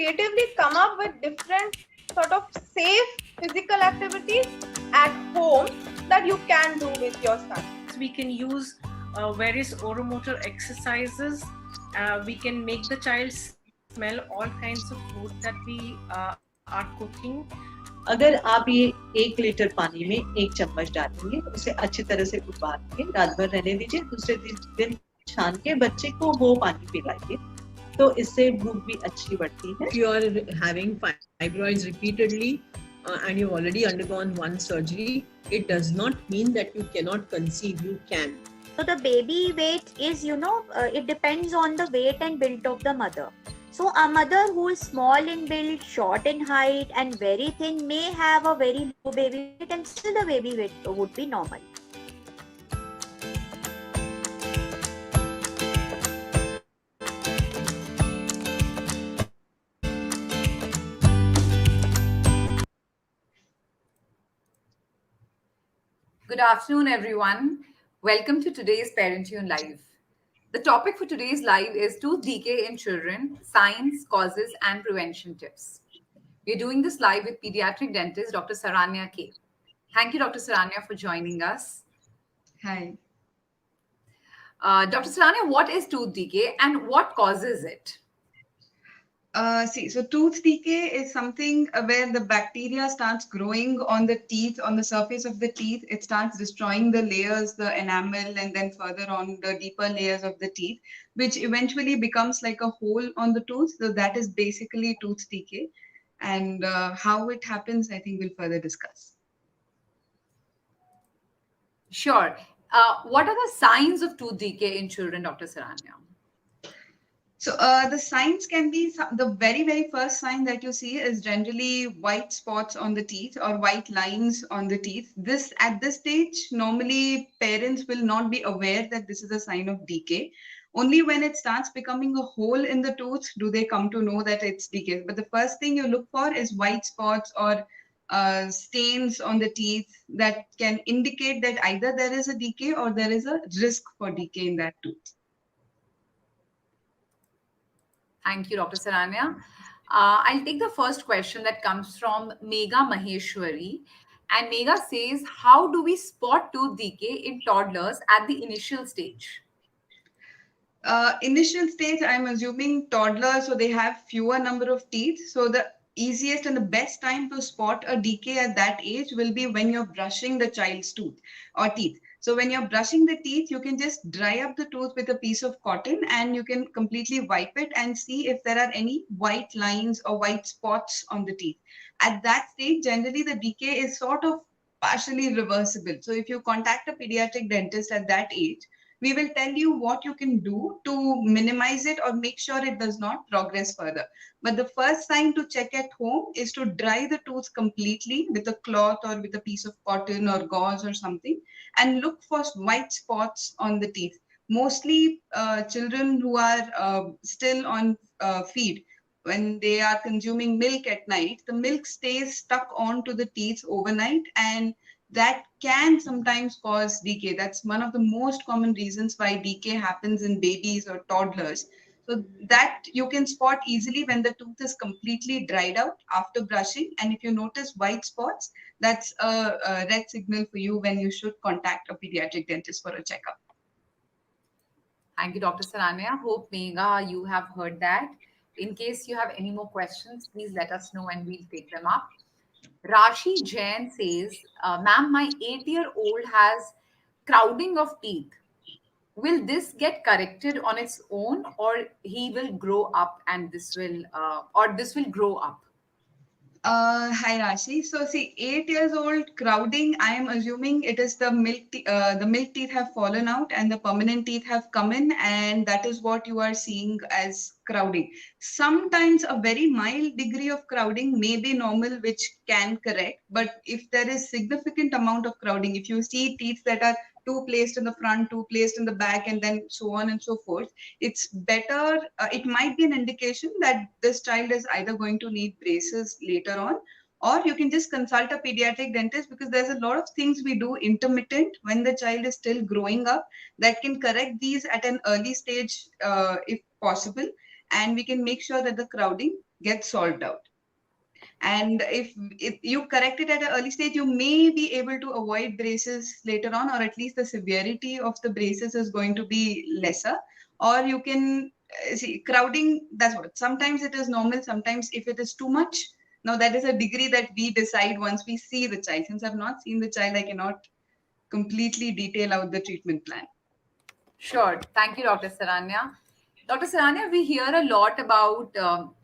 creatively come up with different sort of safe physical activities at home that you can do with your son. We can use various oromotor exercises. We can make the child smell all kinds of food that we are cooking. अगर आप ये 1 litre पानी में 1 चम्मच डालेंगे, उसे अच्छी तरह से उबाल के रात भर रहने दीजिए, दूसरे दिन छान के बच्चे को वो पानी पिलाइए, तो इससे भूख भी अच्छी बढ़ती है. If you are having fibroids repeatedly and you've already undergone one surgery, it does not mean that you cannot conceive. You can. So the baby weight is, it depends on the weight and build of the mother. So a mother who is small in build, short in height and very thin may have a very low baby weight and still the baby weight would be normal. Good afternoon, everyone. Welcome to today's Parentune Live. The topic for today's live is tooth decay in children, signs, causes, and prevention tips. We're doing this live with pediatric dentist Dr. Saranya K. Thank you, Dr. Saranya, for joining us. Hi. Dr. Saranya, what is tooth decay and what causes it? So tooth decay is something where the bacteria starts growing on the teeth, on the surface of the teeth. It starts destroying the layers, the enamel, and then further on the deeper layers of the teeth, which eventually becomes like a hole on the tooth. So that is basically tooth decay. And how it happens, I think we'll further discuss. Sure. What are the signs of tooth decay in children, Dr. Saranya? So the signs can be, the very, very first sign that you see is generally white spots on the teeth or white lines on the teeth. At this stage, normally parents will not be aware that this is a sign of decay. Only when it starts becoming a hole in the tooth do they come to know that it's decay. But the first thing you look for is white spots or stains on the teeth that can indicate that either there is a decay or there is a risk for decay in that tooth. Thank you, Dr. Saranya. I'll take the first question that comes from Megha Maheshwari. And Megha says, how do we spot tooth decay in toddlers at the initial stage? Initial stage, I'm assuming toddlers, so they have fewer number of teeth. So the easiest and the best time to spot a decay at that age will be when you're brushing the child's tooth or teeth. So when you're brushing the teeth, you can just dry up the tooth with a piece of cotton and you can completely wipe it and see if there are any white lines or white spots on the teeth. At that stage, generally the decay is sort of partially reversible. So if you contact a pediatric dentist at that age, we will tell you what you can do to minimize it or make sure it does not progress further. But the first sign to check at home is to dry the tooth completely with a cloth or with a piece of cotton or gauze or something and look for white spots on the teeth. Mostly children who are still on feed, when they are consuming milk at night, the milk stays stuck onto the teeth overnight and that can sometimes cause decay. That's one of the most common reasons why decay happens in babies or toddlers. So that you can spot easily when the tooth is completely dried out after brushing. And if you notice white spots, that's a red signal for you when you should contact a pediatric dentist for a checkup. Thank you, Dr. Saranya. Hope, Megha, you have heard that. In case you have any more questions, please let us know and we'll take them up. Rashi Jain says, ma'am, my 8-year-old has crowding of teeth. Will this get corrected on its own or he will grow up and this will grow up? Hi Rashi. So see, 8 years old crowding, I am assuming it is the milk teeth have fallen out and the permanent teeth have come in, and that is what you are seeing as crowding. Sometimes a very mild degree of crowding may be normal, which can correct. But if there is significant amount of crowding, if you see teeth that are two placed in the front, two placed in the back, and then so on and so forth, it's better. It might be an indication that this child is either going to need braces later on, or you can just consult a pediatric dentist, because there's a lot of things we do intermittent when the child is still growing up that can correct these at an early stage if possible, and we can make sure that the crowding gets solved out. And if you correct it at an early stage, you may be able to avoid braces later on, or at least the severity of the braces is going to be lesser. Or you can see crowding, that's what. Sometimes it is normal, sometimes if it is too much. Now, that is a degree that we decide once we see the child. Since I've not seen the child, I cannot completely detail out the treatment plan. Sure. Thank you, Dr. Saranya. Dr. Saranya, we hear a lot about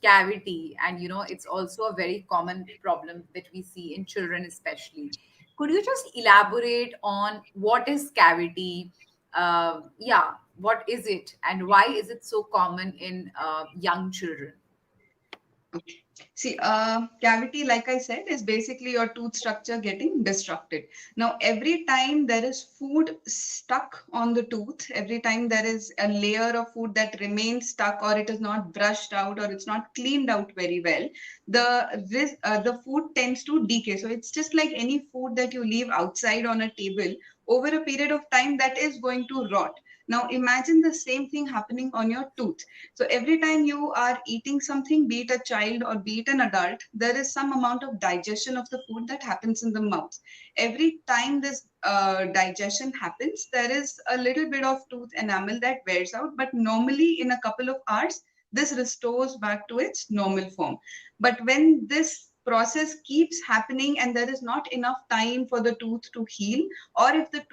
cavity, and it's also a very common problem that we see in children, especially. Could you just elaborate on what is cavity? Yeah, what is it, and why is it so common in young children? Okay. See, cavity, like I said, is basically your tooth structure getting disrupted. Now, every time there is food stuck on the tooth, every time there is a layer of food that remains stuck, or it is not brushed out, or it's not cleaned out very well, the food tends to decay. So it's just like any food that you leave outside on a table. Over a period of time, that is going to rot. Now, imagine the same thing happening on your tooth. So every time you are eating something, be it a child or be it an adult, there is some amount of digestion of the food that happens in the mouth. Every time this digestion happens, there is a little bit of tooth enamel that wears out, but normally in a couple of hours, this restores back to its normal form. But when this process keeps happening and there is not enough time for the tooth to heal, or if the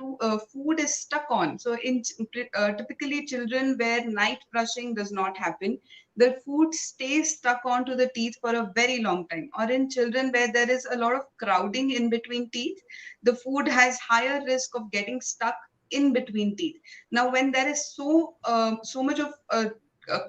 food is stuck on, so in typically children where night brushing does not happen, the food stays stuck onto the teeth for a very long time. Or in children where there is a lot of crowding in between teeth, the food has higher risk of getting stuck in between teeth. Now, when there is so much of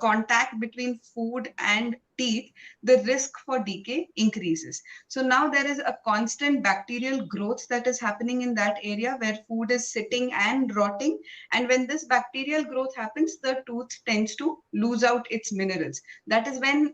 contact between food and teeth, the risk for decay increases. So now there is a constant bacterial growth that is happening in that area where food is sitting and rotting. And when this bacterial growth happens, the tooth tends to lose out its minerals. That is when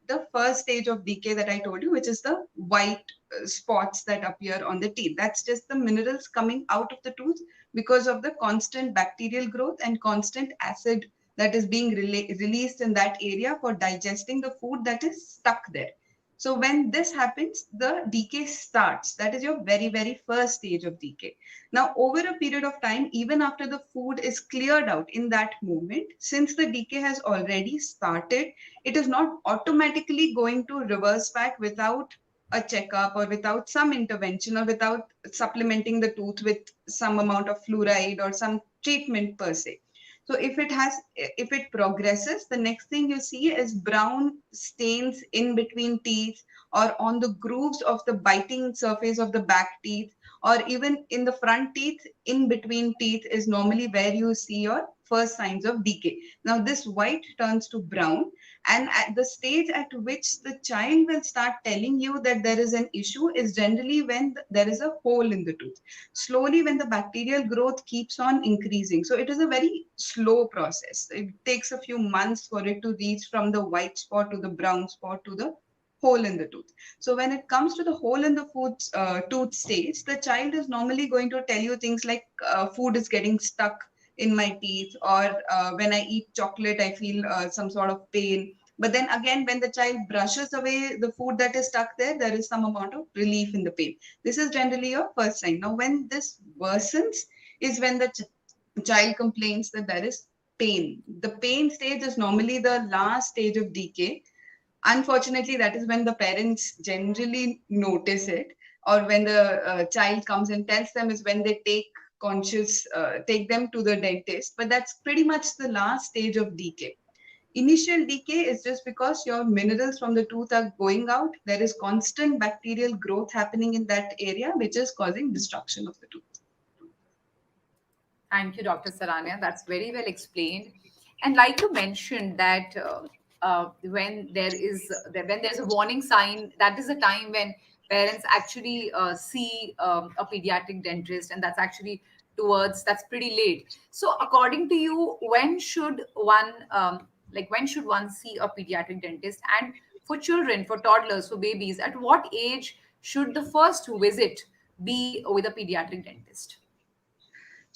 the first stage of decay that I told you, which is the white spots that appear on the teeth. That's just the minerals coming out of the tooth because of the constant bacterial growth and constant acid that is being released in that area for digesting the food that is stuck there. So when this happens, the decay starts. That is your very, very first stage of decay. Now, over a period of time, even after the food is cleared out in that moment, since the decay has already started, it is not automatically going to reverse back without a checkup or without some intervention or without supplementing the tooth with some amount of fluoride or some treatment per se. So if it progresses, the next thing you see is brown stains in between teeth or on the grooves of the biting surface of the back teeth, or even in the front teeth, in between teeth is normally where you see your first signs of decay. Now this white turns to brown, and at the stage at which the child will start telling you that there is an issue is generally when there is a hole in the tooth. Slowly, when the bacterial growth keeps on increasing, so it is a very slow process. It takes a few months for it to reach from the white spot to the brown spot to the hole in the tooth. So when it comes to the hole in the tooth stage, the child is normally going to tell you things like food is getting stuck in my teeth, or when I eat chocolate, I feel some sort of pain. But then again, when the child brushes away the food that is stuck there, there is some amount of relief in the pain. This is generally your first sign. Now, when this worsens is when the child complains that there is pain. The pain stage is normally the last stage of decay. Unfortunately, that is when the parents generally notice it, or when the child comes and tells them is when they take them to the dentist. But that's pretty much the last stage of decay. Initial decay is just because your minerals from the tooth are going out. There is constant bacterial growth happening in that area, which is causing destruction of the tooth. Thank you, Dr. Saranya. That's very well explained. And like you mentioned that when there's a warning sign, that is a time when parents actually see a pediatric dentist, and that's pretty late. So, according to you, when should one see a pediatric dentist? And for children, for toddlers, for babies, at what age should the first visit be with a pediatric dentist?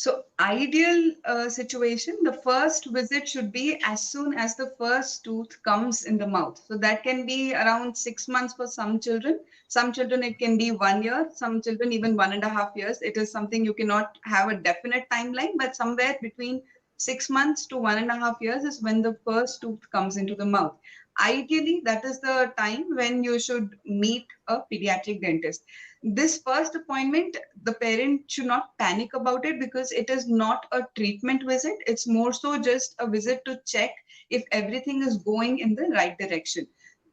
So ideal situation, the first visit should be as soon as the first tooth comes in the mouth. So that can be around 6 months for some children. Some children it can be 1 year. Some children even 1.5 years. It is something you cannot have a definite timeline, but somewhere between 6 months to 1.5 years is when the first tooth comes into the mouth. Ideally, that is the time when you should meet a pediatric dentist. This first appointment, the parent should not panic about it because it is not a treatment visit. It's more so just a visit to check if everything is going in the right direction.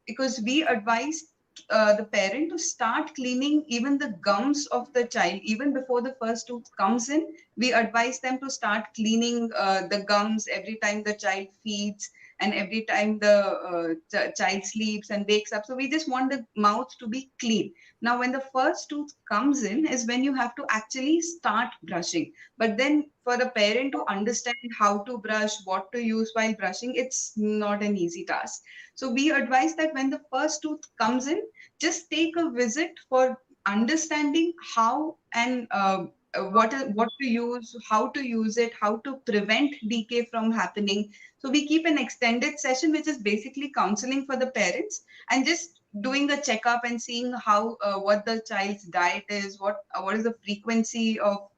Because we advise the parent to start cleaning even the gums of the child even before the first tooth comes in. We advise them to start cleaning the gums every time the child feeds and every time the child sleeps and wakes up. So we just want the mouth to be clean. Now, when the first tooth comes in is when you have to actually start brushing. But then for the parent to understand how to brush, what to use while brushing, it's not an easy task. So we advise that when the first tooth comes in, just take a visit for understanding how and what to use, how to use it, how to prevent decay from happening. So we keep an extended session, which is basically counseling for the parents and just doing the checkup and seeing how what the child's diet is, what is the frequency of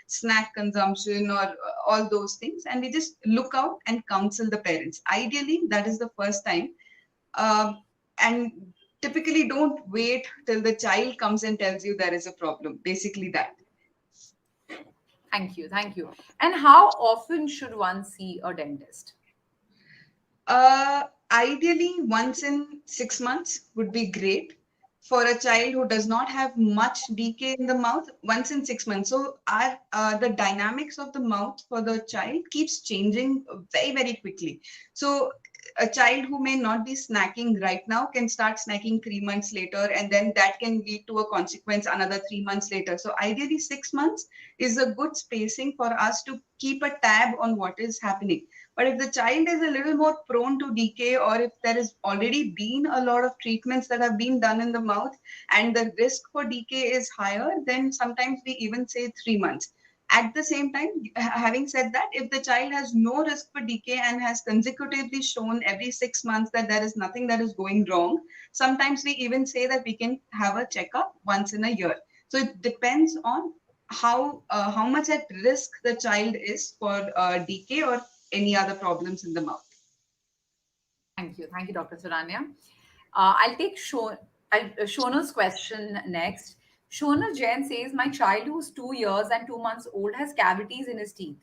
snack consumption or all those things, and we just look out and counsel the parents. Ideally, that is the first time, and typically don't wait till the child comes and tells you there is a problem. Basically, that. Thank you. Thank you. And how often should one see a dentist? Ideally, once in 6 months would be great for a child who does not have much decay in the mouth. Once in 6 months. So our the dynamics of the mouth for the child keeps changing very, very quickly. So a child who may not be snacking right now can start snacking 3 months later, and then that can lead to a consequence another 3 months later. So ideally, 6 months is a good spacing for us to keep a tab on what is happening. But if the child is a little more prone to decay, or if there has already been a lot of treatments that have been done in the mouth and the risk for decay is higher, then sometimes we even say 3 months. At the same time, having said that, if the child has no risk for decay and has consecutively shown every 6 months that there is nothing that is going wrong, sometimes we even say that we can have a checkup once in a year. So it depends on how much at risk the child is for decay or any other problems in the mouth. Thank you. Thank you, Dr. Saranya. I'll take Shona's question next. Shona Jain says, my child who's 2 years and 2 months old has cavities in his teeth.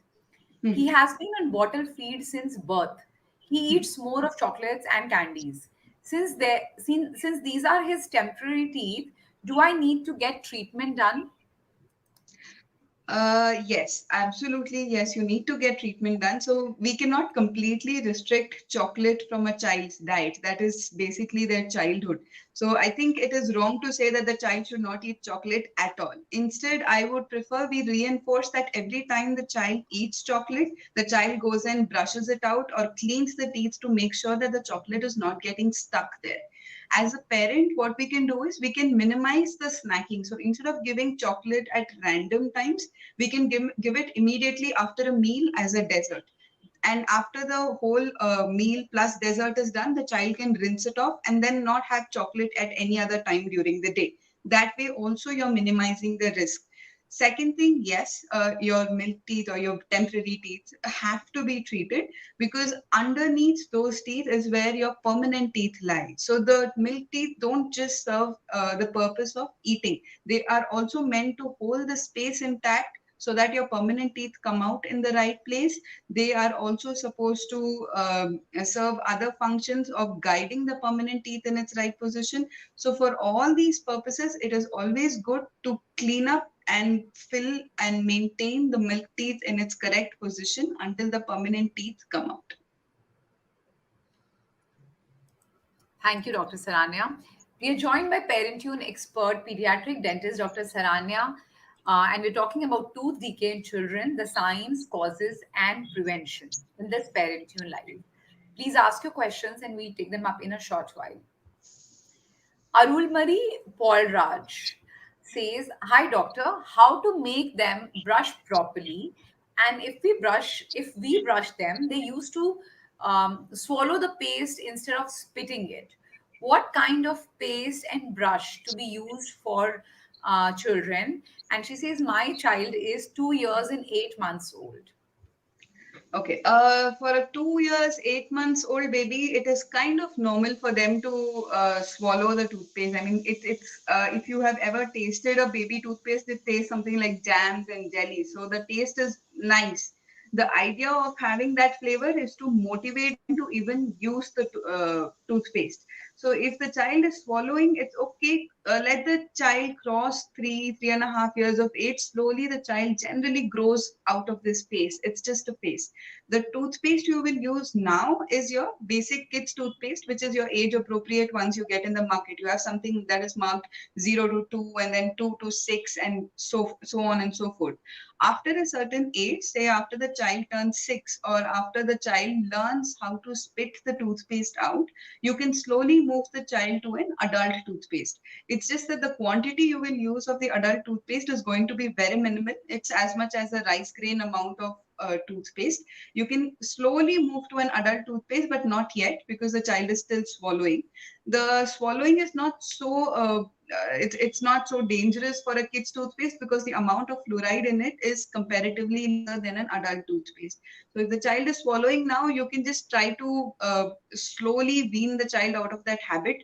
Hmm. He has been on bottle feed since birth. He eats more of chocolates and candies. Since these are his temporary teeth, do I need to get treatment done? Yes, absolutely. Yes, you need to get treatment done. So we cannot completely restrict chocolate from a child's diet. That is basically their childhood. So I think it is wrong to say that the child should not eat chocolate at all. Instead, I would prefer we reinforce that every time the child eats chocolate, the child goes and brushes it out or cleans the teeth to make sure that the chocolate is not getting stuck there. As a parent, what we can do is we can minimize the snacking. So instead of giving chocolate at random times, we can give it immediately after a meal as a dessert. And after the whole meal plus dessert is done, the child can rinse it off and then not have chocolate at any other time during the day. That way also you're minimizing the risk. Second thing, yes, your milk teeth or your temporary teeth have to be treated because underneath those teeth is where your permanent teeth lie. So the milk teeth don't just serve the purpose of eating. They are also meant to hold the space intact so that your permanent teeth come out in the right place. They are also supposed to serve other functions of guiding the permanent teeth in its right position. So for all these purposes, it is always good to clean up and fill and maintain the milk teeth in its correct position until the permanent teeth come out. Thank you, Dr. Saranya. We are joined by Parentune expert pediatric dentist Dr. Saranya, and we're talking about tooth decay in children, the signs, causes, and prevention in this Parentune Live. Please ask your questions and we'll take them up in a short while. Arulmari Paul Raj says, "Hi doctor, how to make them brush properly? And if we brush them, they used to swallow the paste instead of spitting it. What kind of paste and brush to be used for children?" And she says, "My child is 2 years and 8 months old." Okay. For a 2 years, 8 months old baby, it is kind of normal for them to swallow the toothpaste. I mean, it's if you have ever tasted a baby toothpaste, it tastes something like jams and jelly. So the taste is nice. The idea of having that flavor is to motivate them to even use the toothpaste. So if the child is swallowing, it's okay. Let the child cross 3.5 years of age. Slowly, the child generally grows out of this paste. It's just a paste. The toothpaste you will use now is your basic kids toothpaste, which is your age appropriate ones you get in the market. You have something that is marked 0 to 2, and then 2 to 6, and so on and so forth. After a certain age, say after the child turns 6, or after the child learns how to spit the toothpaste out, you can slowly move the child to an adult toothpaste. It's just that the quantity you will use of the adult toothpaste is going to be very minimal. It's as much as a rice grain amount of toothpaste. You can slowly move to an adult toothpaste, but not yet, because the child is still swallowing. The swallowing is not so it's not so dangerous for a kid's toothpaste, because the amount of fluoride in it is comparatively lesser than an adult toothpaste. So if the child is swallowing now, you can just try to slowly wean the child out of that habit.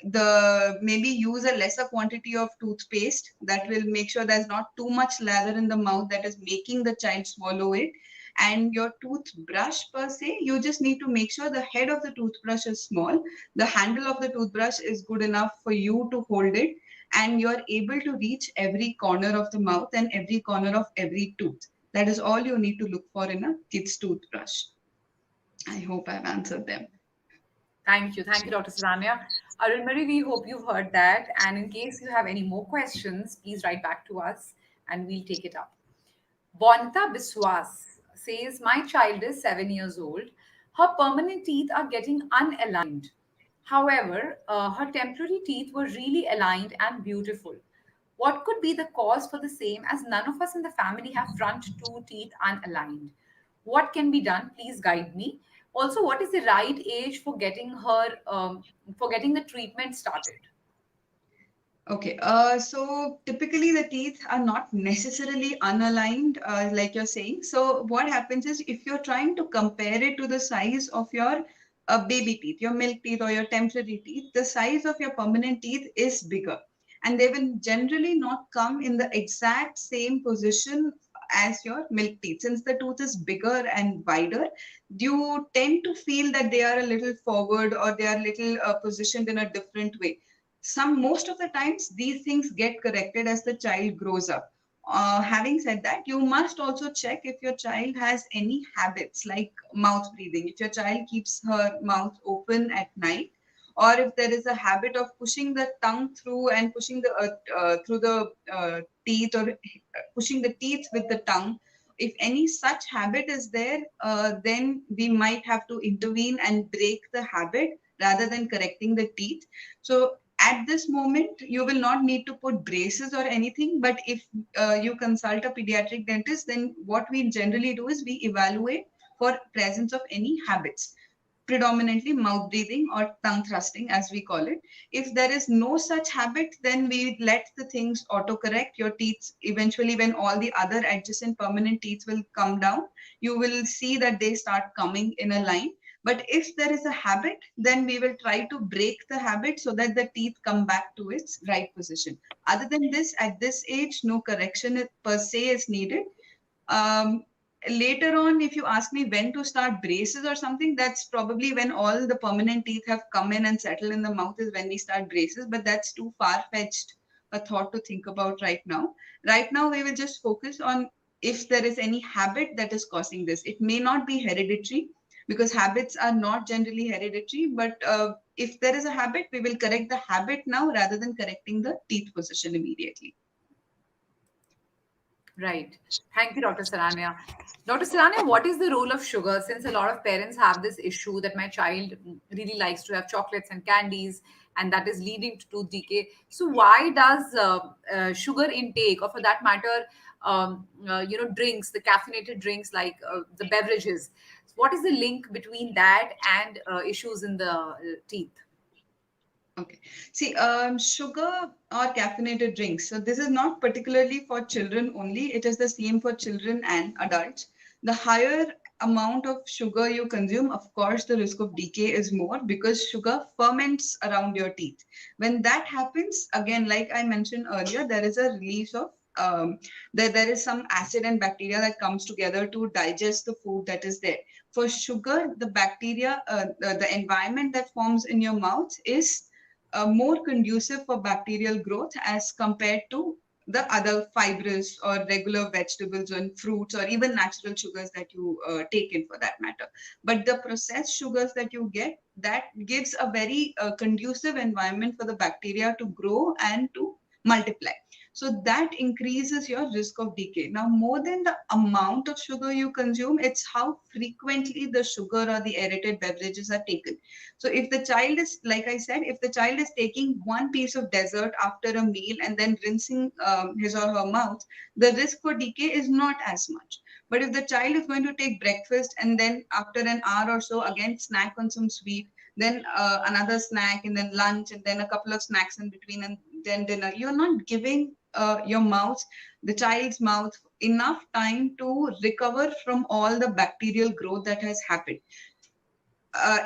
The maybe use a lesser quantity of toothpaste that will make sure there's not too much lather in the mouth that is making the child swallow it. And your toothbrush per se, you just need to make sure the head of the toothbrush is small, the handle of the toothbrush is good enough for you to hold it, and you're able to reach every corner of the mouth and every corner of every tooth. That is all you need to look for in a kid's toothbrush. I hope I've answered them. Thank you. Thank you, Dr. Saranya. Arunmari, we hope you've heard that. And in case you have any more questions, please write back to us and we'll take it up. Bonta Biswas says, "My child is 7 years old. Her permanent teeth are getting unaligned. However, her temporary teeth were really aligned and beautiful. What could be the cause for the same, as none of us in the family have front two teeth unaligned? What can be done? Please guide me. Also, what is the right age for getting the treatment started?" Okay, so typically the teeth are not necessarily unaligned, like you're saying. So what happens is, if you're trying to compare it to the size of your baby teeth, your milk teeth or your temporary teeth, the size of your permanent teeth is bigger. And they will generally not come in the exact same position as your milk teeth. Since the tooth is bigger and wider, you tend to feel that they are a little forward, or they are little positioned in a different way. Most of the times these things get corrected as the child grows up. Having said that, you must also check if your child has any habits like mouth breathing. If your child keeps her mouth open at night, or if there is a habit of pushing the tongue through and pushing the through the teeth, or pushing the teeth with the tongue, if any such habit is there, then we might have to intervene and break the habit rather than correcting the teeth. So at this moment, you will not need to put braces or anything, but if you consult a pediatric dentist, then what we generally do is we evaluate for presence of any habits, predominantly mouth breathing or tongue thrusting, as we call it. If there is no such habit, then we let the things autocorrect. Your teeth, eventually, when all the other adjacent permanent teeth will come down, you will see that they start coming in a line. But if there is a habit, then we will try to break the habit so that the teeth come back to its right position. Other than this, at this age, no correction per se is needed. Later on, if you ask me when to start braces or something, that's probably when all the permanent teeth have come in and settled in the mouth, is when we start braces. But that's too far-fetched a thought to think about right now. Right now, we will just focus on if there is any habit that is causing this. It may not be hereditary, because habits are not generally hereditary. But if there is a habit, we will correct the habit now rather than correcting the teeth position immediately. Right. Thank you, Dr. Saranya. Dr. Saranya, what is the role of sugar? Since a lot of parents have this issue that my child really likes to have chocolates and candies, and that is leading to tooth decay. So why does sugar intake, or for that matter, drinks, the caffeinated drinks like the beverages, what is the link between that and issues in the teeth? Okay. See, sugar or caffeinated drinks. So this is not particularly for children only. It is the same for children and adults. The higher amount of sugar you consume, of course, the risk of decay is more because sugar ferments around your teeth. When that happens, again, like I mentioned earlier, there is a release of there is some acid and bacteria that comes together to digest the food that is there. For sugar, the bacteria, the environment that forms in your mouth is more conducive for bacterial growth as compared to the other fibrous or regular vegetables and fruits or even natural sugars that you take in for that matter. But the processed sugars that you get, that gives a very conducive environment for the bacteria to grow and to multiply. So that increases your risk of decay. Now, more than the amount of sugar you consume, it's how frequently the sugar or the aerated beverages are taken. So if the child is, like I said, if the child is taking one piece of dessert after a meal and then rinsing his or her mouth, the risk for decay is not as much. But if the child is going to take breakfast and then after an hour or so, again, snack on some sweet, then another snack and then lunch and then a couple of snacks in between and then dinner, you're not giving your mouth, the child's mouth, enough time to recover from all the bacterial growth that has happened.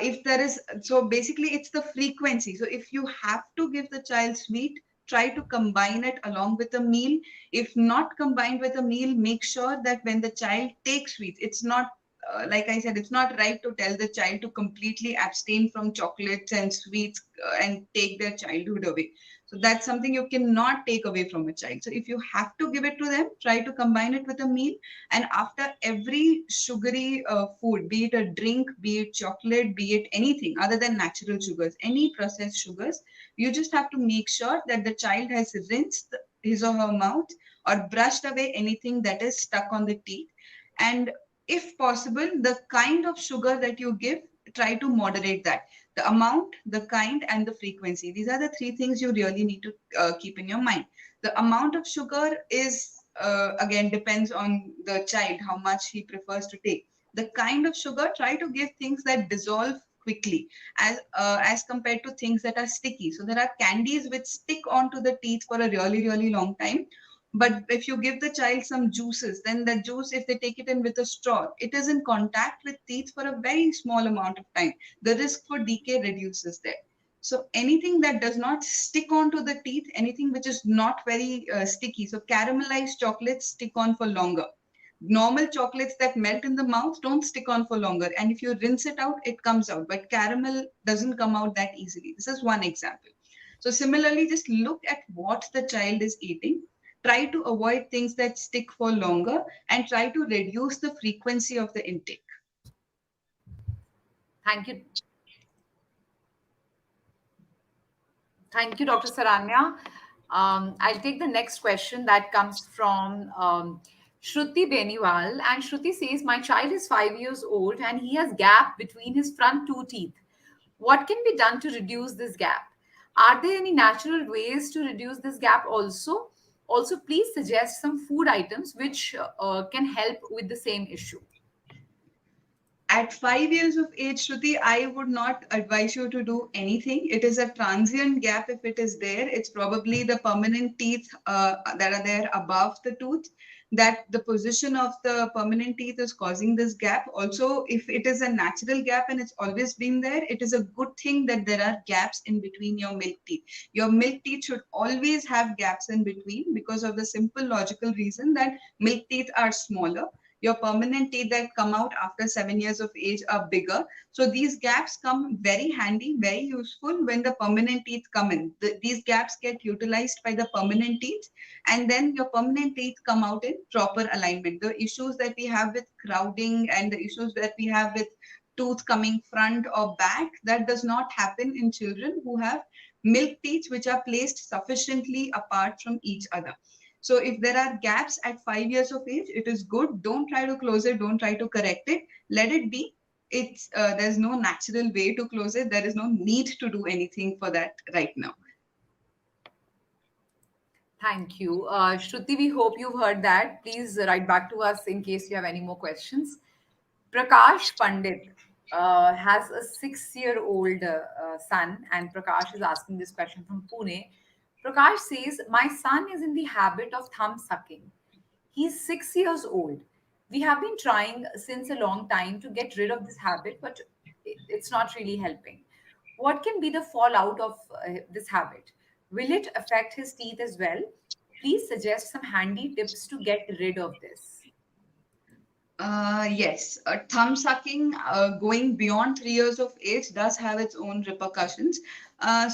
If there is, so basically it's the frequency. So if you have to give the child sweet, try to combine it along with a meal. If not combined with a meal, make sure that when the child takes sweets, it's not like I said, it's not right to tell the child to completely abstain from chocolates and sweets and take their childhood away. So that's something you cannot take away from a child. So if you have to give it to them, try to combine it with a meal. And after every sugary food, be it a drink, be it chocolate, be it anything other than natural sugars, any processed sugars, you just have to make sure that the child has rinsed his or her mouth or brushed away anything that is stuck on the teeth. And if possible, the kind of sugar that you give, try to moderate that. The amount, the kind, and the frequency. These are the three things you really need to keep in your mind. The amount of sugar is, again, depends on the child, how much he prefers to take. The kind of sugar, try to give things that dissolve quickly as compared to things that are sticky. So there are candies which stick onto the teeth for a really, really long time. But if you give the child some juices, then the juice, if they take it in with a straw, it is in contact with teeth for a very small amount of time. The risk for decay reduces there. So anything that does not stick onto the teeth, anything which is not very sticky. So caramelized chocolates stick on for longer. Normal chocolates that melt in the mouth don't stick on for longer. And if you rinse it out, it comes out. But caramel doesn't come out that easily. This is one example. So similarly, just look at what the child is eating. Try to avoid things that stick for longer and try to reduce the frequency of the intake. Thank you. Thank you, Dr. Saranya. I'll take the next question that comes from Shruti Beniwal. And Shruti says, my child is 5 years old and he has gap between his front two teeth. What can be done to reduce this gap? Are there any natural ways to reduce this gap also? Also, please suggest some food items which can help with the same issue. At 5 years of age, Shruti, I would not advise you to do anything. It is a transient gap if it is there. It's probably the permanent teeth that are there above the tooth, that the position of the permanent teeth is causing this gap. Also, if it is a natural gap and it's always been there, it is a good thing that there are gaps in between your milk teeth. Your milk teeth should always have gaps in between because of the simple logical reason that milk teeth are smaller. Your permanent teeth that come out after 7 years of age are bigger. So these gaps come very handy, very useful when the permanent teeth come in. These gaps get utilized by the permanent teeth, and then your permanent teeth come out in proper alignment. The issues that we have with crowding and the issues that we have with tooth coming front or back, that does not happen in children who have milk teeth which are placed sufficiently apart from each other. So if there are gaps at 5 years of age, it is good. Don't try to close it. Don't try to correct it. Let it be. it's there's no natural way to close it. There is no need to do anything for that right now. Thank you. Shruti, we hope you've heard that. Please write back to us in case you have any more questions. Prakash Pandit has a 6-year-old son, and Prakash is asking this question from Pune. Prakash says, my son is in the habit of thumb sucking. He's 6 years old. We have been trying since a long time to get rid of this habit, but it's not really helping. What can be the fallout of this habit? Will it affect his teeth as well? Please suggest some handy tips to get rid of this. Yes, thumb sucking going beyond 3 years of age does have its own repercussions.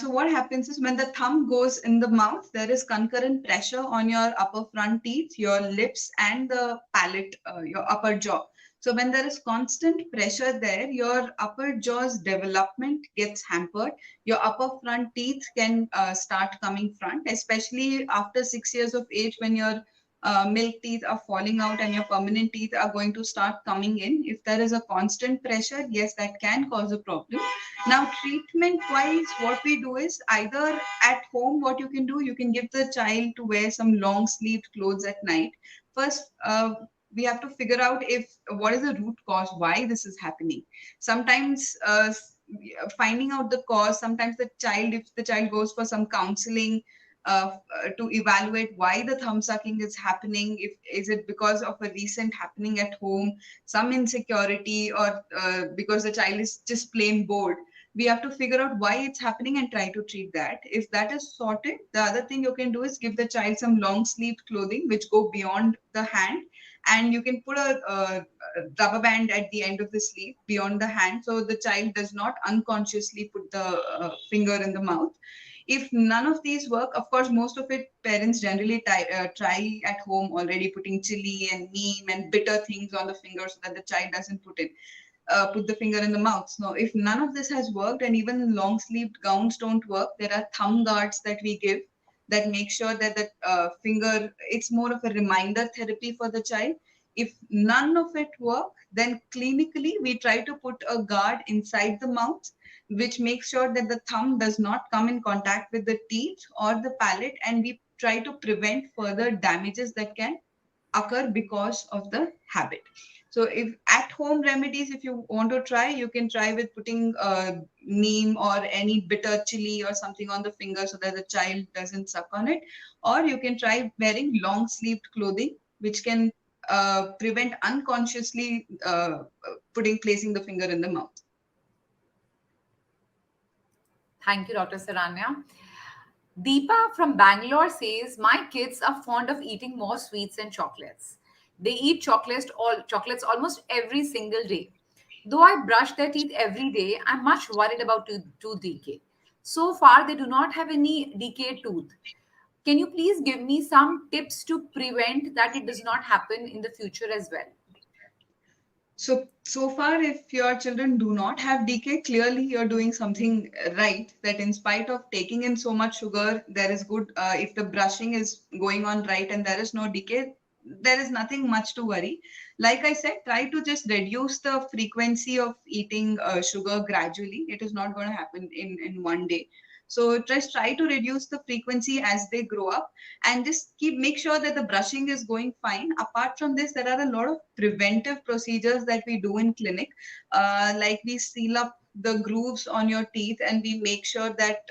So what happens is when the thumb goes in the mouth, there is concurrent pressure on your upper front teeth, your lips, and the palate, your upper jaw. So when there is constant pressure there, your upper jaw's development gets hampered. Your upper front teeth can start coming front, especially after 6 years of age when your milk teeth are falling out and your permanent teeth are going to start coming in. If there is a constant pressure, yes, that can cause a problem. Now, treatment wise, what we do is either at home, what you can do, you can give the child to wear some long sleeved clothes at night. First, we have to figure out if what is the root cause, why this is happening. Sometimes finding out the cause, sometimes if the child goes for some counseling to evaluate why the thumb sucking is happening. If is it because of a recent happening at home, some insecurity, or because the child is just plain bored. We have to figure out why it's happening and try to treat that. If that is sorted, the other thing you can do is give the child some long sleeved clothing which go beyond the hand, and you can put a rubber band at the end of the sleeve beyond the hand, so the child does not unconsciously put the finger in the mouth. If none of these work, of course, most of it parents generally try at home already, putting chili and neem and bitter things on the finger so that the child doesn't put the finger in the mouth. So if none of this has worked and even long sleeved gowns don't work, there are thumb guards that we give that make sure that the finger, it's more of a reminder therapy for the child. If none of it work, then clinically we try to put a guard inside the mouth which makes sure that the thumb does not come in contact with the teeth or the palate, and we try to prevent further damages that can occur because of the habit. So if at home remedies, if you want to try, you can try with putting neem or any bitter chili or something on the finger so that the child doesn't suck on it. Or you can try wearing long sleeved clothing, which can prevent unconsciously placing the finger in the mouth. Thank you, Dr. Saranya. Deepa from Bangalore says, my kids are fond of eating more sweets and chocolates. They eat chocolates almost every single day. Though I brush their teeth every day, I'm much worried about tooth decay. So far, they do not have any decayed tooth. Can you please give me some tips to prevent that it does not happen in the future as well? So far, if your children do not have decay, clearly you're doing something right. That in spite of taking in so much sugar, there is good. If the brushing is going on right and there is no decay, there is nothing much to worry. Like I said, try to just reduce the frequency of eating sugar gradually. It is not going to happen in one day. So just try to reduce the frequency as they grow up, and just make sure that the brushing is going fine. Apart from this, there are a lot of preventive procedures that we do in clinic, like we seal up the grooves on your teeth and we make sure that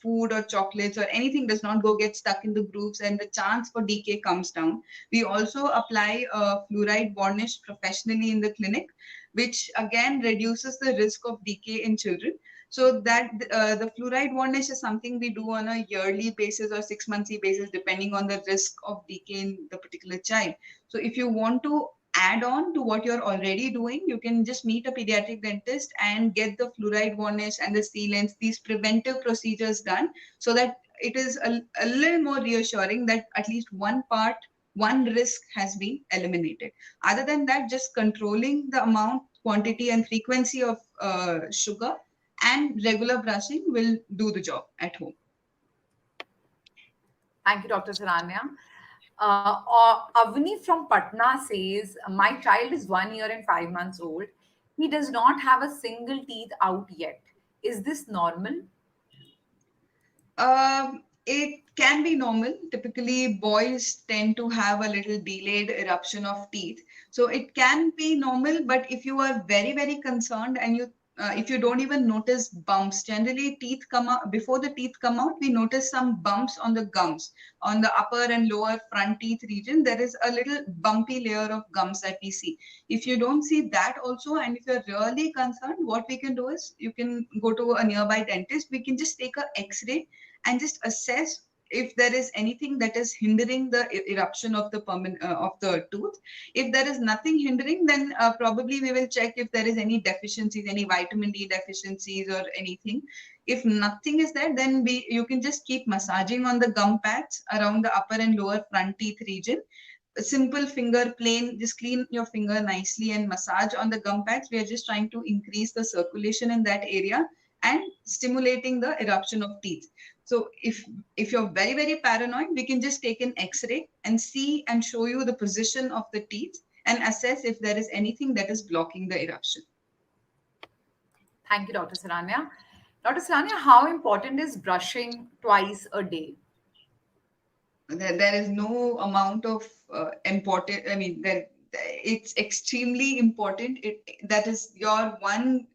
food or chocolates or anything does not get stuck in the grooves, and the chance for decay comes down. We also apply fluoride varnish professionally in the clinic, which again reduces the risk of decay in children. So that the fluoride varnish is something we do on a yearly basis or 6 monthly basis, depending on the risk of decay in the particular child. So if you want to add on to what you're already doing, you can just meet a pediatric dentist and get the fluoride varnish and the sealants, these preventive procedures done, so that it is a little more reassuring that at least one risk has been eliminated. Other than that, just controlling the amount, quantity, and frequency of sugar and regular brushing will do the job at home. Thank you, Dr. Saranya. Avni from Patna says, my child is 1 year and 5 months old. he does not have a single teeth out yet. Is this normal? It can be normal. Typically, boys tend to have a little delayed eruption of teeth. So it can be normal, but if you are very, very concerned and if you don't even notice bumps, generally teeth come out before the teeth come out, we notice some bumps on the gums, on the upper and lower front teeth region. There is a little bumpy layer of gums that we see. If you don't see that also, and if you're really concerned, what we can do is you can go to a nearby dentist. We can just take a X-ray and just assess if there is anything that is hindering the eruption of the of the tooth. If there is nothing hindering, then probably we will check if there is any deficiencies, any vitamin D deficiencies or anything. If nothing is there, then you can just keep massaging on the gum pads around the upper and lower front teeth region. A simple finger plain, just clean your finger nicely and massage on the gum pads. We are just trying to increase the circulation in that area and stimulating the eruption of teeth. So if you're very, very paranoid, we can just take an X-ray and see and show you the position of the teeth and assess if there is anything that is blocking the eruption. Thank you, Dr. Saranya. Dr. Saranya, how important is brushing twice a day? There is no amount of important, I mean, it's extremely important. That is your one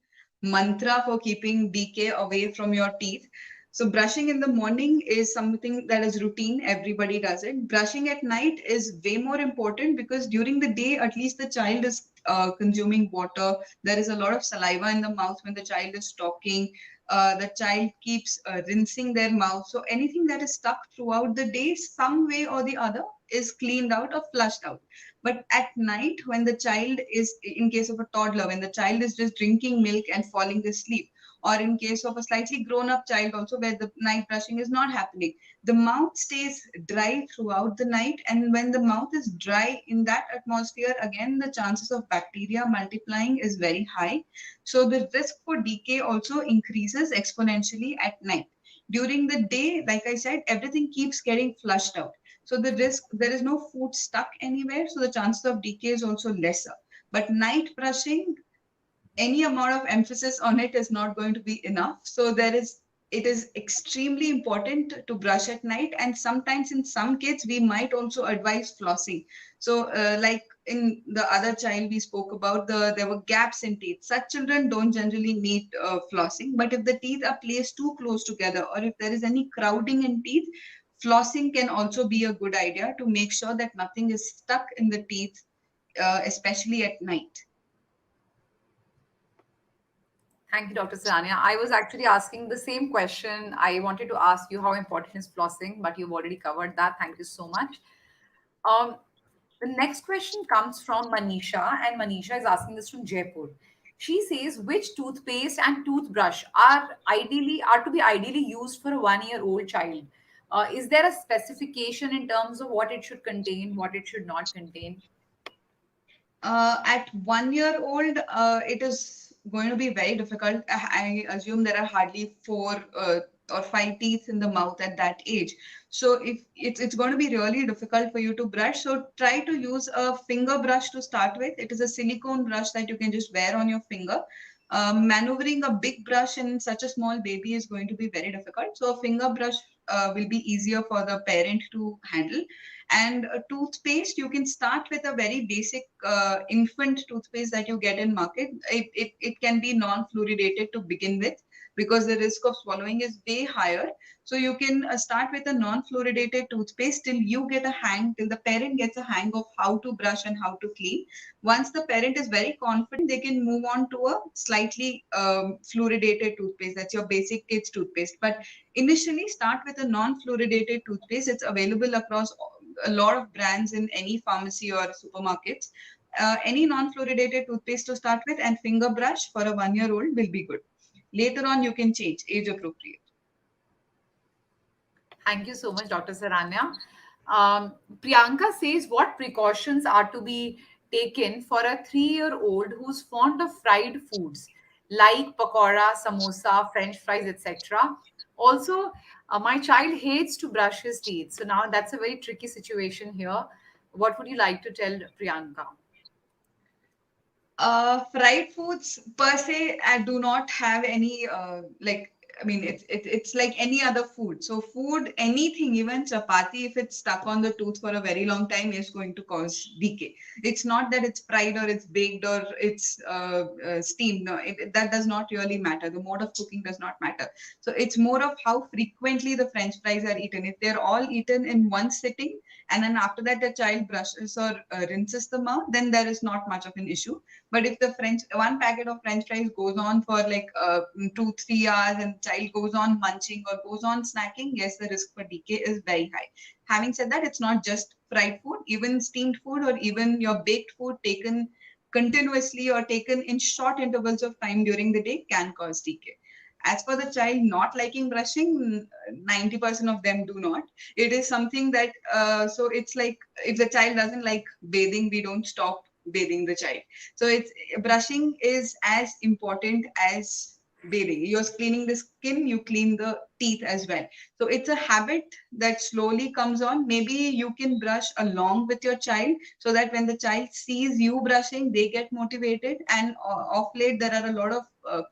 mantra for keeping decay away from your teeth. So brushing in the morning is something that is routine. Everybody does it. Brushing at night is way more important because during the day, at least the child is consuming water. There is a lot of saliva in the mouth when the child is talking. The child keeps rinsing their mouth. So anything that is stuck throughout the day, some way or the other, is cleaned out or flushed out. But at night, when the child is, in case of a toddler, when the child is just drinking milk and falling asleep, or in case of a slightly grown up child also where the night brushing is not happening, the mouth stays dry throughout the night. And when the mouth is dry in that atmosphere, again, the chances of bacteria multiplying is very high. So the risk for decay also increases exponentially at night. During the day, like I said, everything keeps getting flushed out. So there is no food stuck anywhere. So the chances of decay is also lesser. But night brushing, any amount of emphasis on it is not going to be enough. So it is extremely important to brush at night. And sometimes in some kids, we might also advise flossing. So like in the other child we spoke about, there were gaps in teeth. Such children don't generally need flossing. But if the teeth are placed too close together, or if there is any crowding in teeth, flossing can also be a good idea to make sure that nothing is stuck in the teeth, especially at night. Thank you, Dr. Saranya. I was actually asking the same question. I wanted to ask you how important is flossing, but you've already covered that. Thank you so much. Um, the next question comes from Manisha, and Manisha is asking this from Jaipur. She says, which toothpaste and toothbrush are to be ideally used for a 1-year-old child? Is there a specification in terms of what it should contain, what it should not contain? At 1 year old, it is going to be very difficult. I assume there are hardly 4 or 5 teeth in the mouth at that age. So if it's going to be really difficult for you to brush. So try to use a finger brush to start with. It is a silicone brush that you can just wear on your finger. Maneuvering a big brush in such a small baby is going to be very difficult. So a finger brush will be easier for the parent to handle. And a toothpaste, you can start with a very basic infant toothpaste that you get in market. It can be non-fluoridated to begin with because the risk of swallowing is way higher. So you can start with a non-fluoridated toothpaste till the parent gets a hang of how to brush and how to clean. Once the parent is very confident, they can move on to a slightly fluoridated toothpaste. That's your basic kids toothpaste. But initially, start with a non-fluoridated toothpaste. It's available across a lot of brands in any pharmacy or supermarkets. Any non-fluoridated toothpaste to start with, and finger brush for a 1-year-old will be good. Later on, you can change age appropriate. Thank you so much, Dr. Saranya. Priyanka says, what precautions are to be taken for a 3-year-old who's fond of fried foods like pakora, samosa, French fries, etc.? Also, my child hates to brush his teeth. So now that's a very tricky situation here. What would you like to tell Priyanka? Fried foods per se, I do not have any like. I mean, it's like any other food. So food, anything, even chapati, if it's stuck on the tooth for a very long time, is going to cause decay. It's not that it's fried or it's baked or it's steamed. No, that does not really matter. The mode of cooking does not matter. So it's more of how frequently the French fries are eaten. If they're all eaten in one sitting, and then after that the child brushes or rinses the mouth, then there is not much of an issue. But if the French one packet of French fries goes on for like 2-3 hours and child goes on munching or goes on snacking, yes, the risk for decay is very high. Having said that, it's not just fried food. Even steamed food or even your baked food taken continuously or taken in short intervals of time during the day can cause decay. As for the child not liking brushing, 90% of them do not. It is something that, so it's like if the child doesn't like bathing, we don't stop bathing the child. So it's brushing is as important as bathing. You're cleaning the skin, you clean the teeth as well. So it's a habit that slowly comes on. Maybe you can brush along with your child so that when the child sees you brushing, they get motivated. And of late, there are a lot of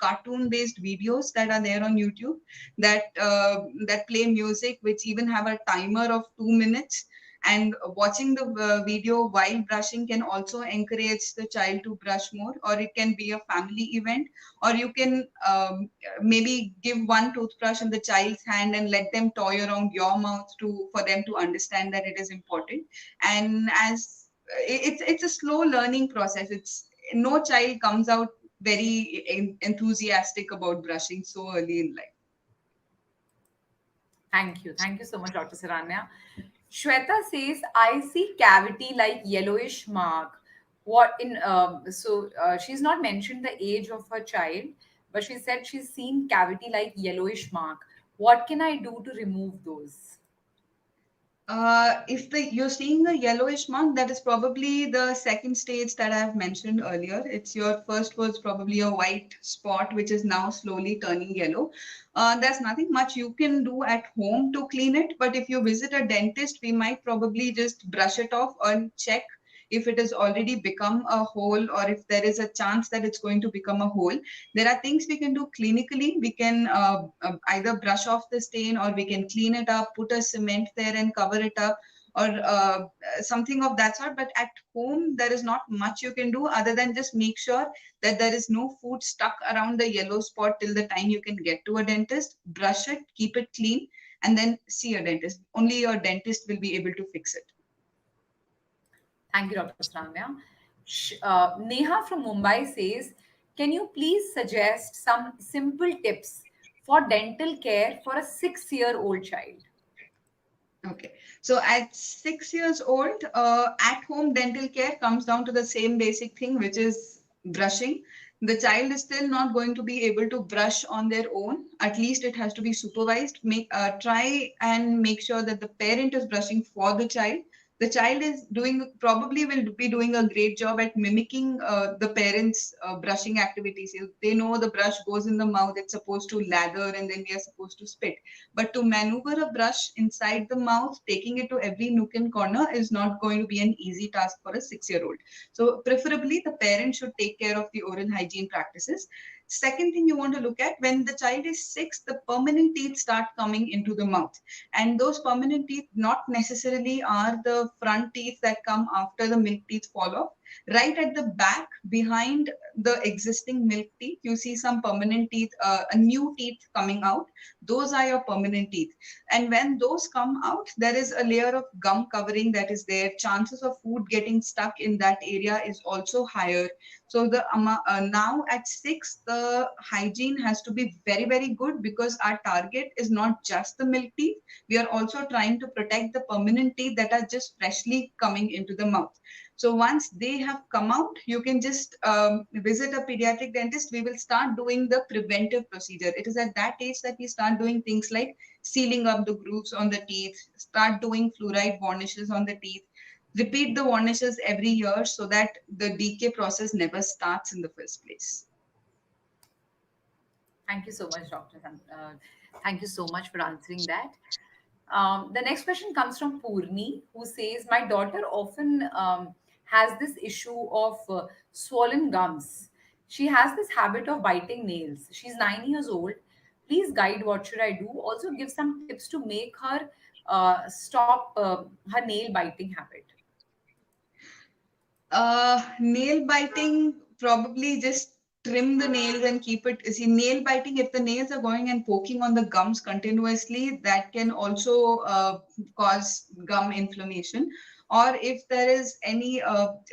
cartoon-based videos that are there on YouTube that play music, which even have a timer of 2 minutes. And watching the video while brushing can also encourage the child to brush more, or it can be a family event, or you can maybe give one toothbrush in the child's hand and let them toy around your mouth to for them to understand that it is important. And as it's a slow learning process. It's no child comes out very enthusiastic about brushing so early in life. Thank you. Thank you so much, Dr. Saranya. Shweta says, I see cavity like yellowish mark. What in she's not mentioned the age of her child, but she said she's seen cavity like yellowish mark. What can I do to remove those? If you're seeing a yellowish mark, that is probably the second stage that I've mentioned earlier. It's your first was probably a white spot, which is now slowly turning yellow. There's nothing much you can do at home to clean it, but if you visit a dentist, we might probably just brush it off and check if it has already become a hole or if there is a chance that it's going to become a hole. There are things we can do clinically. We can either brush off the stain or we can clean it up, put a cement there and cover it up, or something of that sort. But at home, there is not much you can do other than just make sure that there is no food stuck around the yellow spot till the time you can get to a dentist. Brush it, keep it clean, and then see a dentist. Only your dentist will be able to fix it. Thank you, Dr. Saranya. Neha from Mumbai says, can you please suggest some simple tips for dental care for a 6-year-old child? Okay, so at 6 years old, at home dental care comes down to the same basic thing, which is brushing. The child is still not going to be able to brush on their own. At least it has to be supervised. Try and make sure that the parent is brushing for the child. The child is doing probably will be doing a great job at mimicking the parents' brushing activities. They know the brush goes in the mouth, it's supposed to lather, and then we are supposed to spit. But to maneuver a brush inside the mouth, taking it to every nook and corner is not going to be an easy task for a 6-year-old. So preferably the parent should take care of the oral hygiene practices. Second thing you want to look at, when the child is 6, the permanent teeth start coming into the mouth. And those permanent teeth not necessarily are the front teeth that come after the milk teeth fall off. Right at the back, behind the existing milk teeth, you see some permanent teeth, a new teeth coming out. Those are your permanent teeth. And when those come out, there is a layer of gum covering that is there. Chances of food getting stuck in that area is also higher. So now at 6, the hygiene has to be very, very good, because our target is not just the milk teeth. We are also trying to protect the permanent teeth that are just freshly coming into the mouth. So once they have come out, you can just visit a pediatric dentist. We will start doing the preventive procedure. It is at that age that we start doing things like sealing up the grooves on the teeth, start doing fluoride varnishes on the teeth, repeat the varnishes every year so that the decay process never starts in the first place. Thank you so much, Doctor. Thank you so much for answering that. The next question comes from Purni, who says, my daughter often has this issue of swollen gums. She has this habit of biting nails. She's 9 years old. Please guide what should I do. Also, give some tips to make her stop her nail biting habit. Nail biting, probably just trim the nails and keep it. See, nail biting, if the nails are going and poking on the gums continuously, that can also cause gum inflammation. Or if there is any,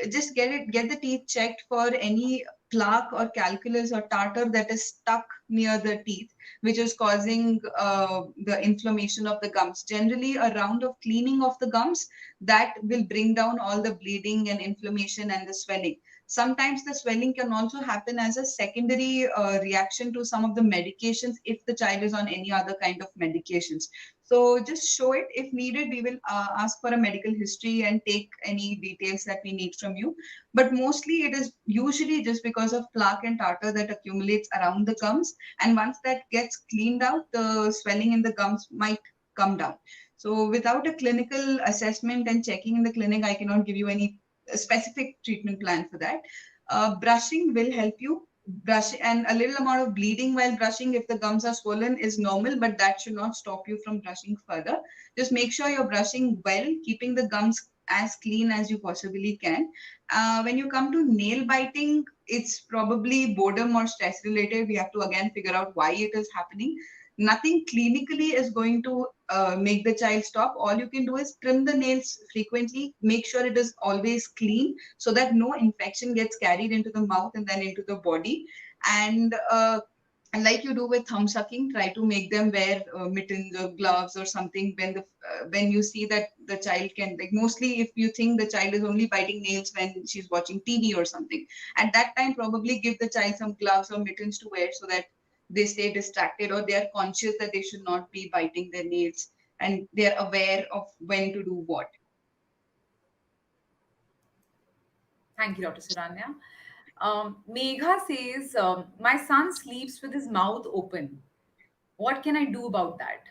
just get the teeth checked for any plaque or calculus or tartar that is stuck near the teeth, which is causing the inflammation of the gums. Generally, a round of cleaning of the gums, that will bring down all the bleeding and inflammation and the swelling. Sometimes the swelling can also happen as a secondary reaction to some of the medications if the child is on any other kind of medications. So just show it. If needed, we will ask for a medical history and take any details that we need from you. But mostly it is usually just because of plaque and tartar that accumulates around the gums. And once that gets cleaned out, the swelling in the gums might come down. So without a clinical assessment and checking in the clinic, I cannot give you any specific treatment plan for that. Brushing will help you. Brush and a little amount of bleeding while brushing if the gums are swollen is normal, but that should not stop you from brushing further. Just make sure you're brushing well, keeping the gums as clean as you possibly can. When you come to nail biting, it's probably boredom or stress related. We have to again figure out why it is happening. Nothing clinically is going to make the child stop. All you can do is trim the nails frequently, make sure it is always clean so that no infection gets carried into the mouth and then into the body. And like you do with thumb sucking, try to make them wear mittens or gloves or something when you see that the child can, like, mostly if you think the child is only biting nails when she's watching TV or something, at that time probably give the child some gloves or mittens to wear so that they stay distracted, or they are conscious that they should not be biting their nails and they are aware of when to do what. Thank you, Dr. Saranya. Megha says, my son sleeps with his mouth open. What can I do about that?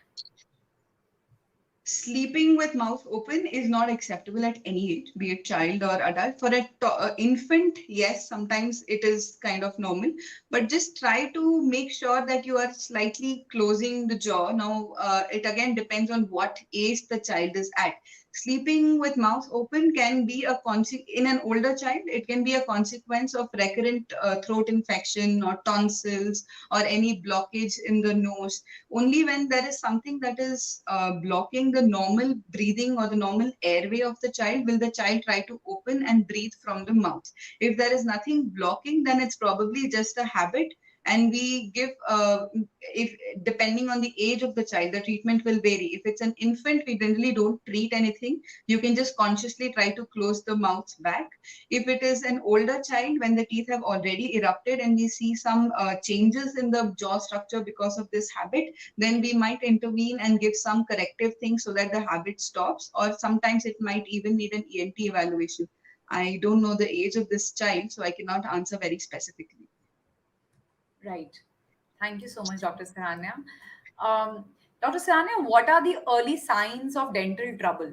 Sleeping with mouth open is not acceptable at any age, be it child or adult. For an infant, yes, sometimes it is kind of normal, but just try to make sure that you are slightly closing the jaw. Now, it again depends on what age the child is at. Sleeping with mouth open can be in an older child, it can be a consequence of recurrent throat infection or tonsils or any blockage in the nose. Only when there is something that is blocking the normal breathing or the normal airway of the child will the child try to open and breathe from the mouth. If there is nothing blocking, then it's probably just a habit. And we give, if depending on the age of the child, the treatment will vary. If it's an infant, we generally don't treat anything. You can just consciously try to close the mouth back. If it is an older child, when the teeth have already erupted and we see some changes in the jaw structure because of this habit, then we might intervene and give some corrective things so that the habit stops. Or sometimes it might even need an ENT evaluation. I don't know the age of this child, so I cannot answer very specifically. Right. Thank you so much, Dr. Saranya. Dr. Saranya, what are the early signs of dental trouble?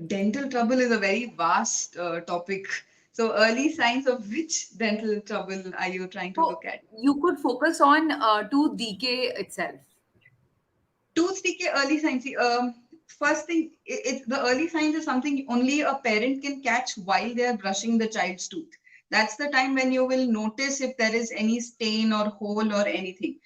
Dental trouble is a very vast topic. So early signs of which dental trouble are you trying to look at? You could focus on tooth decay itself. Tooth decay early signs. First thing, the early signs is something only a parent can catch while they are brushing the child's tooth. That's the time when you will notice if there is any stain or hole or anything.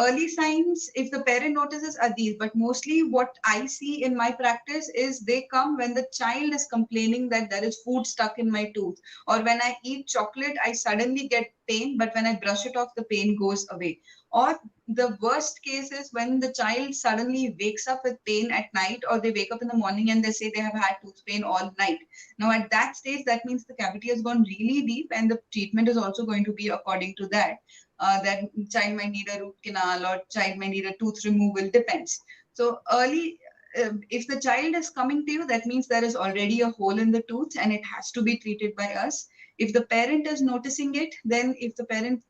Early signs, if the parent notices, are these, but mostly what I see in my practice is they come when the child is complaining that there is food stuck in my tooth, or when I eat chocolate, I suddenly get pain, but when I brush it off, the pain goes away. Or the worst case is when the child suddenly wakes up with pain at night, or they wake up in the morning and they say they have had tooth pain all night. Now, at that stage, that means the cavity has gone really deep, and the treatment is also going to be according to that. That child might need a root canal or child might need a tooth removal, depends. So early, if the child is coming to you, that means there is already a hole in the tooth and it has to be treated by us. If the parent is noticing it, then if the parent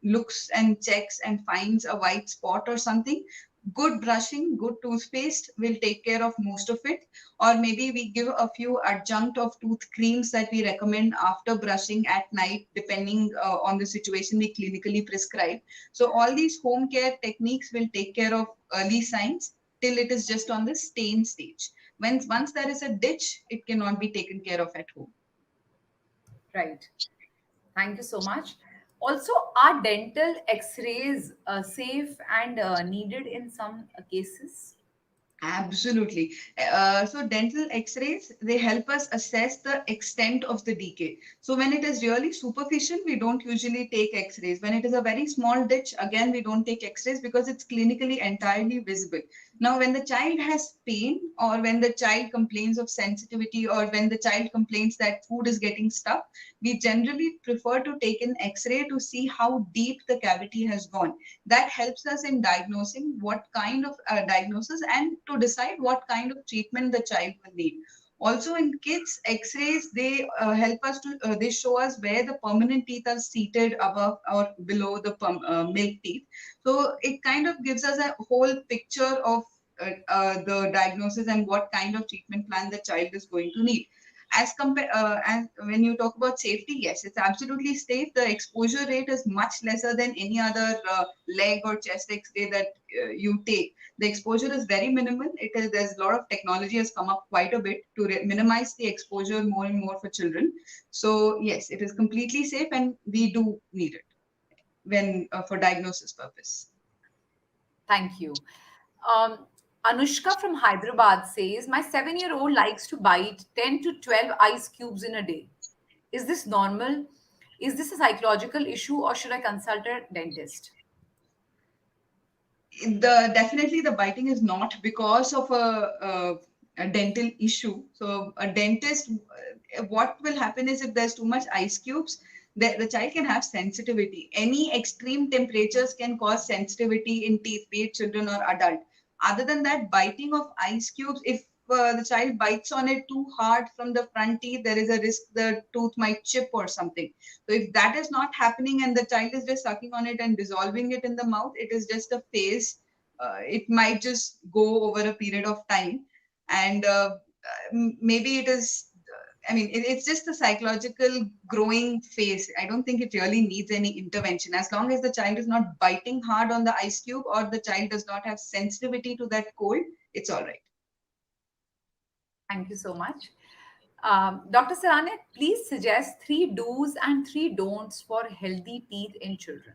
looks and checks and finds a white spot or something, good brushing, good toothpaste will take care of most of it. Or maybe we give a few adjunct of tooth creams that we recommend after brushing at night, depending on the situation we clinically prescribe. So all these home care techniques will take care of early signs till it is just on the stain stage. Once there is a ditch, it cannot be taken care of at home. Right. Thank you so much. Also, are dental x-rays safe and needed in some cases? Absolutely. So dental x-rays, they help us assess the extent of the decay. So when it is really superficial, we don't usually take x-rays. When it is a very small ditch, again, we don't take x-rays because it's clinically entirely visible. Now, when the child has pain, or when the child complains of sensitivity, or when the child complains that food is getting stuck, we generally prefer to take an x-ray to see how deep the cavity has gone. That helps us in diagnosing what kind of diagnosis, and to decide what kind of treatment the child will need. Also in kids, x-rays, they help us to they show us where the permanent teeth are seated above or below the milk teeth. So it kind of gives us a whole picture of the diagnosis and what kind of treatment plan the child is going to need. As compared, and when you talk about safety, yes, it's absolutely safe. The exposure rate is much lesser than any other leg or chest X-ray that you take. The exposure is very minimal. There's a lot of technology has come up quite a bit to minimize the exposure more and more for children. So yes, it is completely safe, and we do need it when for diagnosis purpose. Thank you. Um, Anushka from Hyderabad says, my 7-year-old likes to bite 10 to 12 ice cubes in a day. Is this normal? Is this a psychological issue, or should I consult a dentist? Definitely the biting is not because of a dental issue. So a dentist, what will happen is if there's too much ice cubes, the child can have sensitivity. Any extreme temperatures can cause sensitivity in teeth, be it children or adult. Other than that, biting of ice cubes, if the child bites on it too hard from the front teeth, there is a risk the tooth might chip or something. So if that is not happening and the child is just sucking on it and dissolving it in the mouth, it is just a phase. It might just go over a period of time. And maybe it is, it's just a psychological growing phase. I don't think it really needs any intervention. As long as the child is not biting hard on the ice cube, or the child does not have sensitivity to that cold, it's all right. Thank you so much. Dr. Saranya, please suggest 3 do's and 3 don'ts for healthy teeth in children.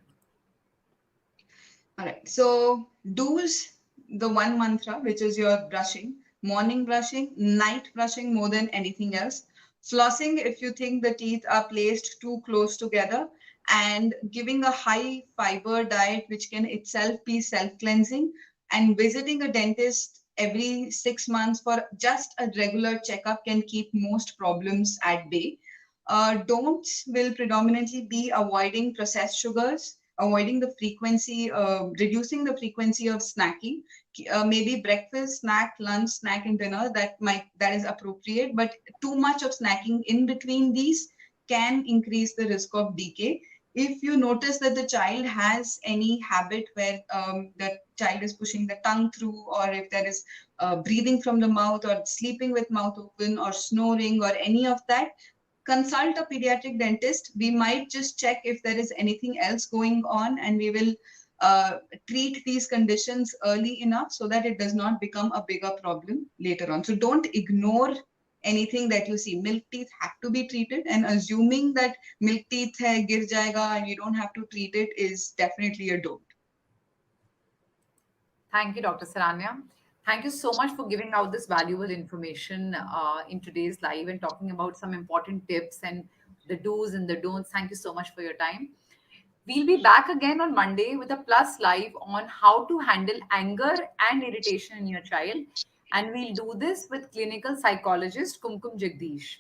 All right. So do's, the one mantra, which is your brushing, morning brushing, night brushing more than anything else. Flossing if you think the teeth are placed too close together, and giving a high fiber diet, which can itself be self-cleansing, and visiting a dentist every 6 months for just a regular checkup can keep most problems at bay. Don'ts will predominantly be avoiding processed sugars, avoiding the frequency, reducing the frequency of snacking. Maybe breakfast, snack, lunch, snack, and dinner, that is appropriate, but too much of snacking in between these can increase the risk of decay. If you notice that the child has any habit where the child is pushing the tongue through, or if there is breathing from the mouth, or sleeping with mouth open, or snoring, or any of that, consult a pediatric dentist. We might just check if there is anything else going on, and we will treat these conditions early enough so that it does not become a bigger problem later on. So don't ignore anything that you see. Milk teeth have to be treated, and assuming that milk teeth hai, gir jayega, and you don't have to treat it is definitely a don't. Thank you, Dr. Saranya. Thank you so much for giving out this valuable information in today's live and talking about some important tips and the do's and the don'ts. Thank you so much for your time. We'll be back again on Monday with a Plus Live on how to handle anger and irritation in your child. And we'll do this with clinical psychologist Kumkum Jagdish.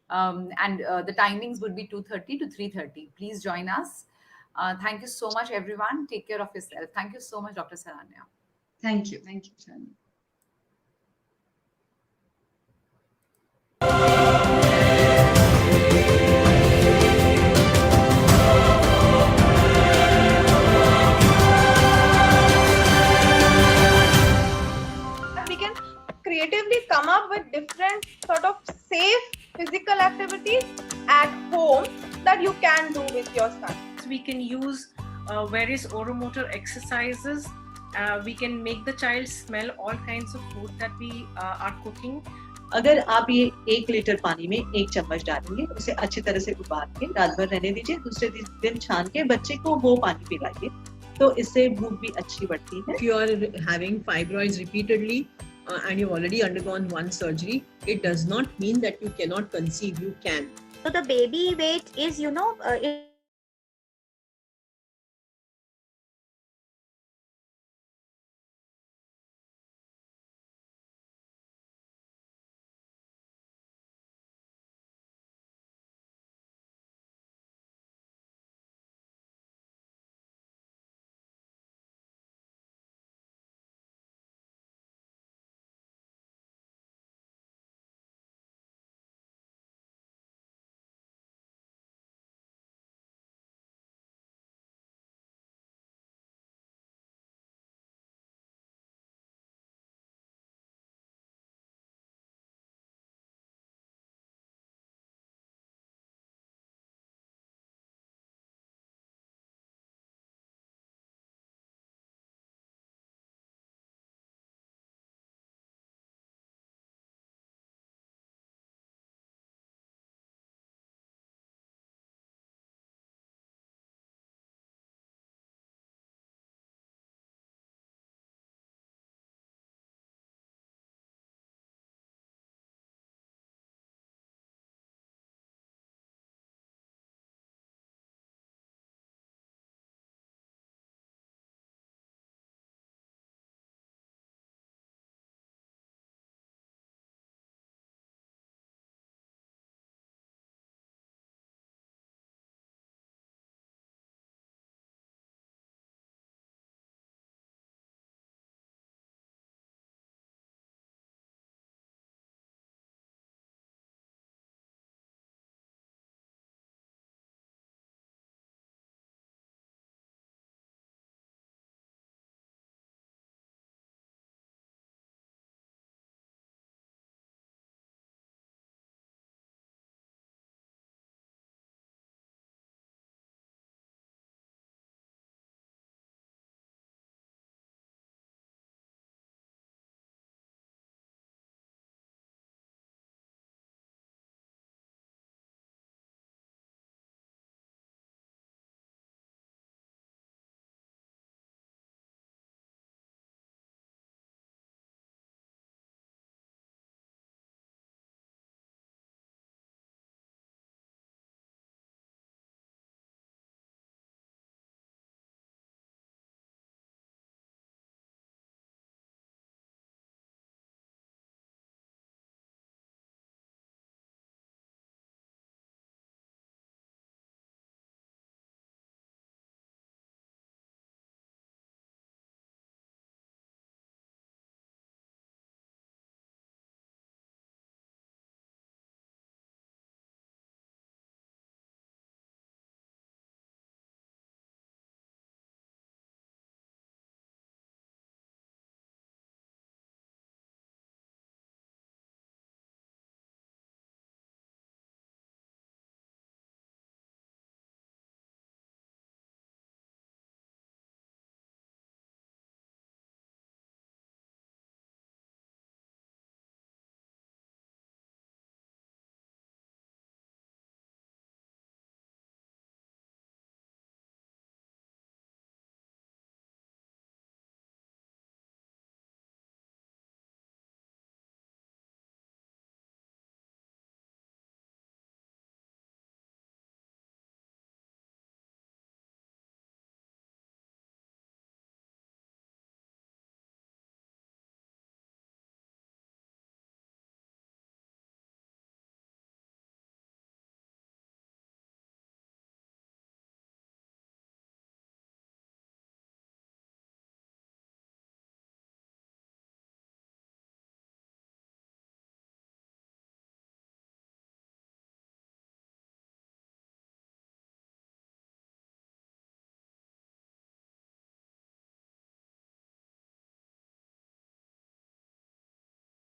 And the timings would be 2:30 to 3:30. Please join us. Thank you so much, everyone. Take care of yourself. Thank you so much, Dr. Saranya. Thank you. Thank you, Saranya. different sort of safe physical activities at home that you can do with your son. We can use various oromotor exercises. We can make the child smell all kinds of food that we are cooking. अगर आप ये 1 litre पानी में 1 चम्मच डालेंगे, उसे अच्छी तरह से उबाल के रात भर रहने दीजिए, दूसरे दिन छान के बच्चे को वो पानी पिलाइए, तो इससे भूख भी अच्छी बढ़ती है. If you are having fibroids repeatedly and you've already undergone one surgery, it does not mean that you cannot conceive. You can. So the baby weight is, it